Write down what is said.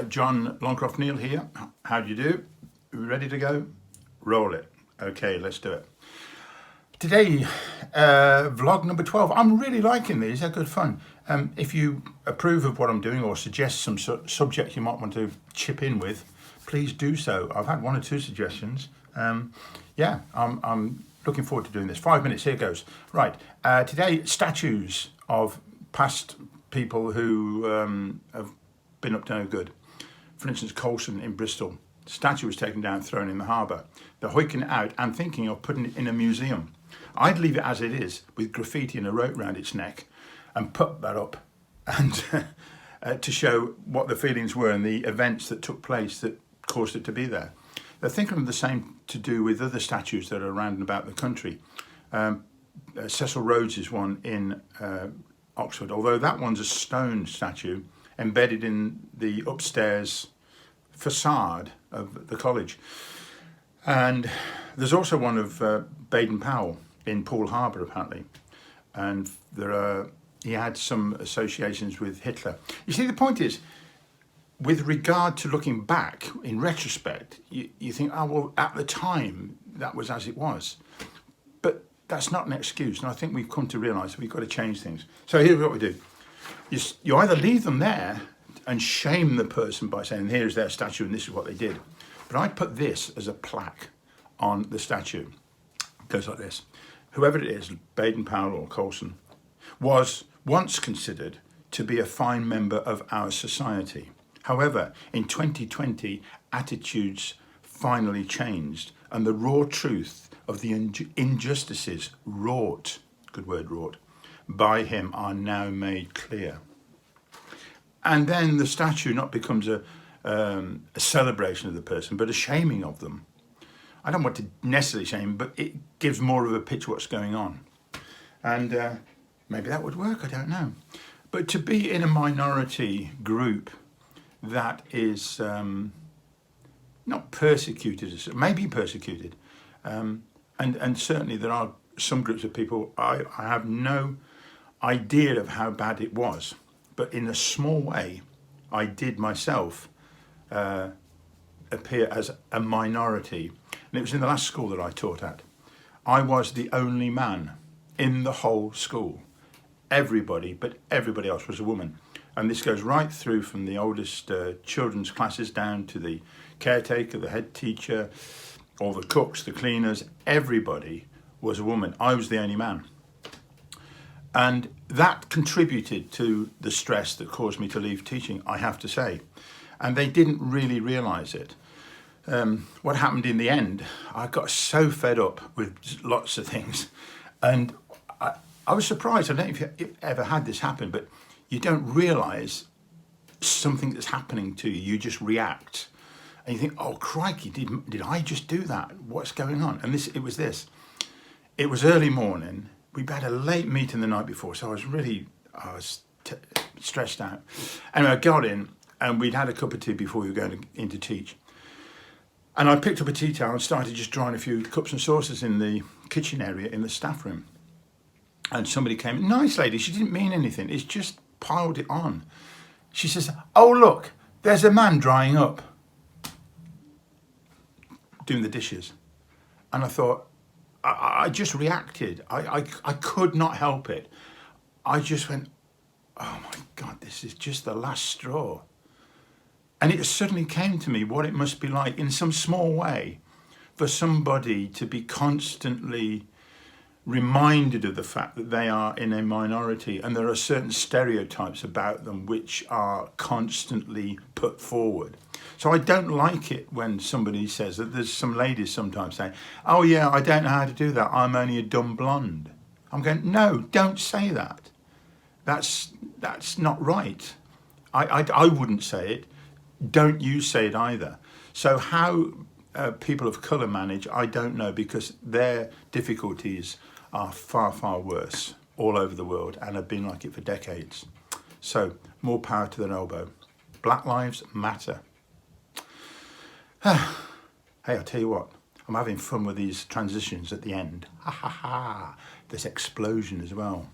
John Longcroft-Neal here. How do you do? Are we ready to go? Roll it. Okay, let's do it. Today, vlog number 12. I'm really liking these, they're good fun. If you approve of what I'm doing or suggest some subject you might want to chip in with, please do so. I've had one or two suggestions. Yeah, I'm looking forward to doing this. 5 minutes, here goes. Right, today, statues of past people who have been up to no good. For instance, Colson in Bristol. The statue was taken down, thrown in the harbour. They're hoiking it out and thinking of putting it in a museum. I'd leave it as it is, with graffiti and a rope round its neck, and put that up and to show what the feelings were and the events that took place that caused it to be there. They're thinking of the same to do with other statues that are around and about the country. Cecil Rhodes is one in Oxford, although that one's a stone statue embedded in the upstairs facade of the college. And there's also one of Baden-Powell in Poole Harbour, apparently. And he had some associations with Hitler. You see, the point is, with regard to looking back, in retrospect, you think, oh, well, at the time, that was as it was. But that's not an excuse, and I think we've come to realise that we've got to change things. So here's what we do. You either leave them there and shame the person by saying, here's their statue and this is what they did. But I'd put this as a plaque on the statue. It goes like this. Whoever it is, Baden-Powell or Colson, was once considered to be a fine member of our society. However, in 2020, attitudes finally changed, and the raw truth of the injustices wrought, good word, wrought, by him are now made clear. And then the statue not becomes a celebration of the person, but a shaming of them. I don't want to necessarily shame, but it gives more of a picture of what's going on. And maybe that would work, I don't know. But to be in a minority group that is not persecuted, maybe persecuted, and certainly there are some groups of people, I have no idea of how bad it was, but in a small way, I did myself appear as a minority. And it was in the last school that I taught at. I was the only man in the whole school. Everybody, but everybody else was a woman. And this goes right through from the oldest children's classes down to the caretaker, the head teacher, all the cooks, the cleaners, everybody was a woman. I was the only man. And that contributed to the stress that caused me to leave teaching, I have to say. And they didn't really realise it. What happened in the end, I got so fed up with lots of things. And I was surprised, I don't know if you ever had this happen, but you don't realise something that's happening to you, you just react. And you think, oh crikey, did I just do that? What's going on? And it was this. It was early morning, we'd had a late meeting the night before, so I was stressed out. Anyway, I got in, and we'd had a cup of tea before we were going in to teach. And I picked up a tea towel and started just drying a few cups and saucers in the kitchen area in the staff room. And somebody came, nice lady, she didn't mean anything, it's just piled it on. She says, oh look, there's a man drying up, doing the dishes. And I thought, I just reacted. I could not help it. I just went, oh my God, this is just the last straw. And it suddenly came to me what it must be like in some small way for somebody to be constantly reminded of the fact that they are in a minority and there are certain stereotypes about them which are constantly put forward. So I don't like it when somebody says that. There's some ladies sometimes saying, oh yeah, I don't know how to do that, I'm only a dumb blonde. I'm going, no, don't say that. That's not right. I wouldn't say it. Don't you say it either. So how people of colour manage, I don't know, because their difficulties are far, far worse all over the world and have been like it for decades. So more power to their elbow. Black lives matter. Hey, I'll tell you what, I'm having fun with these transitions at the end. Ha ha ha, this explosion as well.